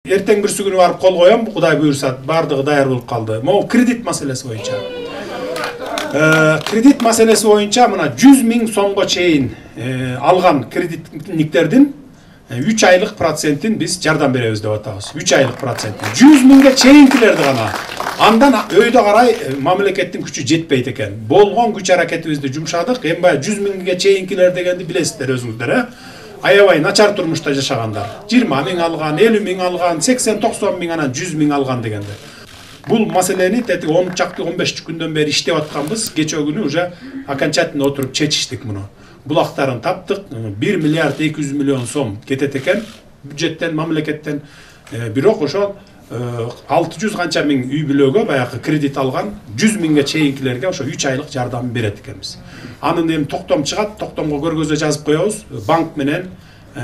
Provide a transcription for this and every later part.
Erteң bir günü barıp kol koyam, Kuday buyursa bardыгы dayar bolup kaldı. Могу kredit maselesi boyunca. Kredit maselesi boyunca mına 100 000 so'mго чейин algan kreditniklerden 3 aylık prosentin biz jardam berебиз деп атабыз. 3 aylık prosentin. 100 000'ge чейинкилерди гана. Andan öyde qaray mamlekettin küçü jetpeyt eken. Bolgon güç hareketibizdi jumşadık. Hem bay 100 000'ge çeyinkiler degendi bilesizler özüңүздөр. Аябай начар турмушта жашагандар. 20 000 алган, 50 000 алган, 80-90 000 анан 100 000 алган дегенде. Бул маселени тети 10 чакты 15 күндөн бери иштеп атканбыз. Кече күнү уже окончательно отуруп чечиштик муну. Булактарын таптык. 1 миллиард 200 миллион сом кетет экен бюджеттен, мамлекеттен. Бирок ошол 600 канча миң үй бүлөгө баягы кредит алган 100 000'ge чейинкилерге ошо 3 айлык жардам берет экенбиз. Анын эми токтом чыгат, токтомго көргөзө жазып коебуз. Банк менен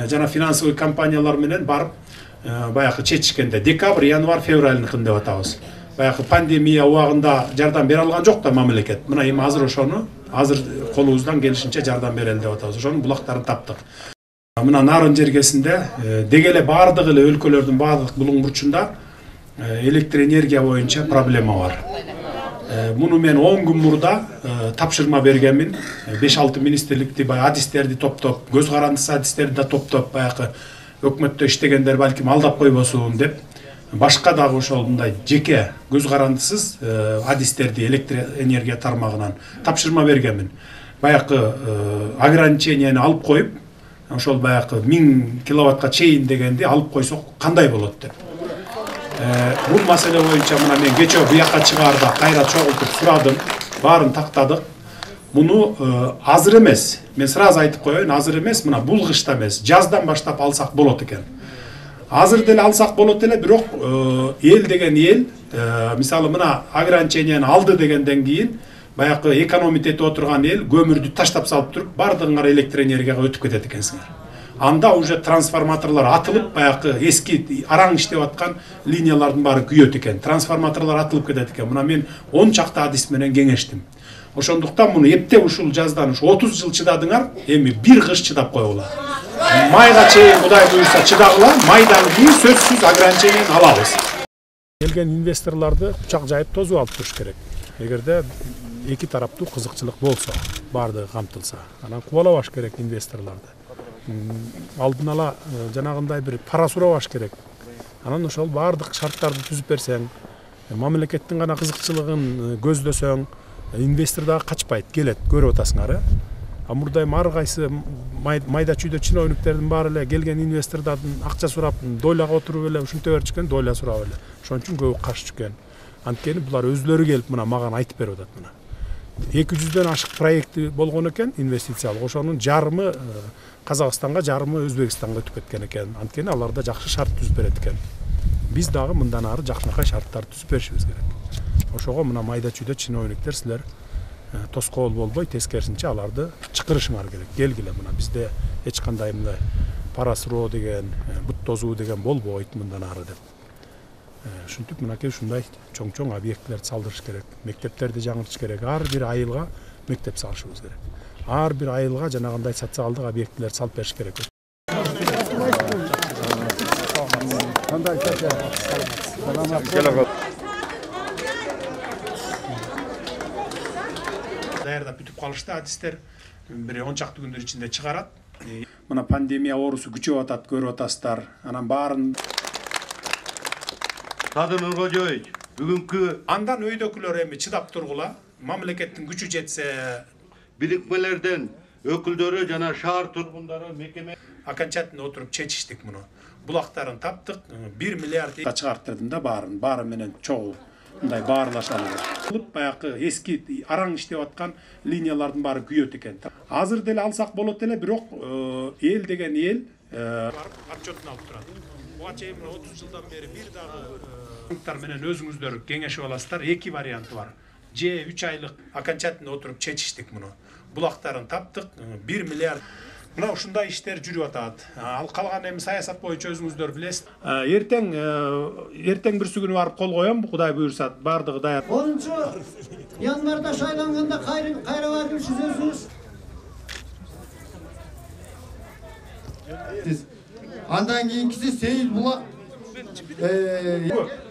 жана финансовый компаниялар менен барып баягы чечишкенде декабрь, январь, февралькын деп атабыз. Баягы пандемия убагында жардам бере алган жок да мамлекет. Мына эми азыр ошону азыр колубуздан келишинче жардам берели деп атабыз. Ошонун булактарын таптык. Мына Нарын жергесинде дегеле бардыгы эле өлкөлөрдүн бардык булуң бурчунда электр энергия боюнча проблема бар. Муну мен 10 күн мурда тапшырма бергенмин. 5-6 министрликти бай адистерди топтоп, көз карандысы адистерди да топтоп, баягы өкмөттө иштегендер балким алдап койбосун деп, башка дагы ошол мындай жеке көз карандысыз адистерди электр энергия тармагынан тапшырма бергенмин. Баягы ограниченияны алып коюп, ошол баягы 1000 киловаттка чейин дегенди алып койсок кандай болот деп. Бул маселе боюнча мына мен кече буяка чыгаарда кайра чогултуп сурадым, баарын тактадык. Муну азыр эмес. Мен сразу айтып коеюн, азыр эмес, мына бул кышта эмес, жаздан баштап алсак болот экен. Азыр деле алсак болот эле, бирок эл деген эл, мисалы мына ограниченияны алды дегенден кийин баягы экономить этип отурган эл көмүрдү таштап салып туруп, бардыгыңар электр энергияга өтүп кетет экенсиңер. Анда уже трансформаторлар атылып, баягы эски араң иштеп аткан линиялардын баары күйөт экен. Трансформаторлар атылып кетет экен. Мына мен 10 чакта адис менен кеңештим. Ошондуктан муну эптеп ушул жаздан 30 жыл чыдадыңар, эми бир кыш чыдап койгула. Майга чейин Кудай буйрса чыдагыла, майдан кийин сөзсүз ограничениени алабыз. Келген инвесторлорду кучак жайып тозуп алып туруш керек. Эгерде эки тараптуу кызыкчылык болсо, бардыгы камтылса, анан кубалабаш керек инвесторлорду. Алдын ала жанагындай бир пара сурабаш керек. Анан ошол бардык шарттарды түзүп берсең, мамлекеттин гана кызыкчылыгын көздөсөң, инвестор дагы качпайт, келет, көрүп атасыңар. Мурдай ар кайсы майда чүйдө чиновниктердин баары эле келген инвестордордун акча сурап, дойлага отуруп эле ушинте берчүкен, дойло сурап эле. Ошон үчүн көбү каршы чыккан. Анткени булар өзлөрү келип мына мага айтып берип атат мына. 200'дөн ашык проекти болгон экен инвестициялык. Ошонун жарымы Казакстанга, жарымы Өзбекстанга өтүп кеткен экен. Анткени алар да жакшы шарт түзүп берет экен. Биз дагы мындан ары жакшынакай шарттарды түзүп беришибиз керек. Ошого мына майда чүйдө чиновниктер силер тоскоол болбой, тескерисинче аларды чакырышыңар керек. Келгиле мына бизде эч кандай мындай пара суроо деген, бут тозуу деген болбойт мындан ары деп. Ушинтип мынакей ушундай чоң объектилерди салдырыш керек. Мектептерди жаңыртыш керек. Ар бир айылга мектеп салышыбыз керек. Ар бир айылга жанагындай социалдык объектилерди салып бериш керек. Даярдап бүтүп калышты адистер. Бир 10 чакты күндөр ичинде чыгарат. Мына пандемия оорусу күчөп атат, көрүп атасыздар. Анан баарын Тадын Кожоевич, бүгүнкү андан өйдөкүлөр эми чыдап тургула, мамлекеттин күчү жетсе, бириктмелерден өкүлдөрү жана шаар тургундары мекеме окончательно отуруп чечиштик муну. Булактарын таптык, 1 миллиард чыгартырдым да баары менен чогуу мындай баарлашалы. Кылып баягы эски араң иштеп аткан линиялардын баары күйөт экен. Азыр деле алсак болот эле, бирок эл деген эл отчетун алып турат. Буга чейин 30 жылдан бери бир дагы банктар менен өзүңүздөр кеңешип аласыздар. Эки варианты бар. Же 3 айлык окончательно отуруп чечиштик муну. Булактарын таптык, 1 миллиард. Мына ушундай иштер жүрүп атат. Ал калган эми саясат боюнча өзүңүздөр билесиз. Эртең бир күнү барып кол коем, Кудай буйрса бардыгы даяр. 10-январда шайланганда кайра барып сөзүбүз. Андан кийинкиси Сейил Булак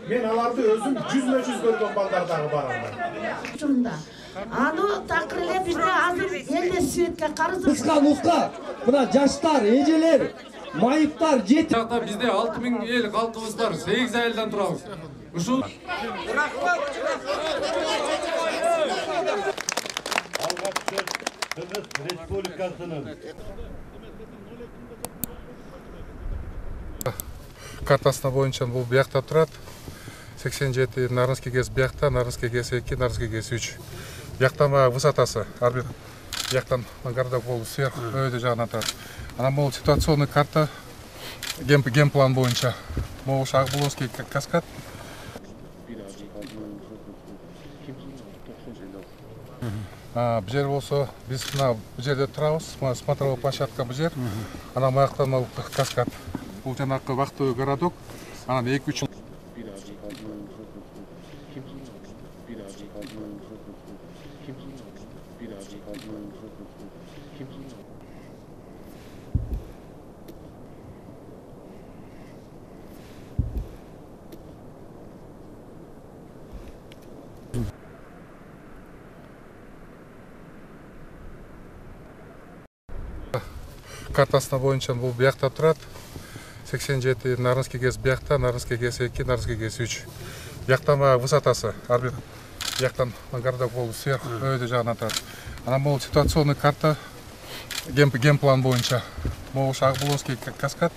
Мен аларды өзüm жүзme-жүз көрген балдардағы барамын. Şunda. Аны такыр эле бизде азыр эле светке карызып. Кыска нуска мына жаштар, эжелер, майыптар жетип. Жакта бизде 6000 эл калкыбыз бар, 8 айылдан турабыз. Ушул Алгачкы Кыргыз Республикасынын картасына боюнча бул биякта турат. 87 Нарынский ГЭС биякта, Нарынский ГЭС 2, Нарынский ГЭС 3. Бияктан высотасы ар бир бияктан городок болуп сверх өйдө жагынан турат. Анан бул ситуационный карта генплан боюнча. Могу Шагбуловский каскад. Бул жер болсо биз мына бул жерде турабыз. Смотровой площадка бул жер. Анан маяктан каскад. Бул жанакы вахтовый городок. Анан 2-3 картасына боюнча бул биякта турат. 87 Нарынский ГЭС биякта, Нарынский ГЭС 2, Нарынский ГЭС 3. Бияктан высотасы ар бир бияктан городок болуп сверх өйдө жагынан турат. Анан бул ситуационный карта генплан боюнча. Могу Шагбуловский каскад.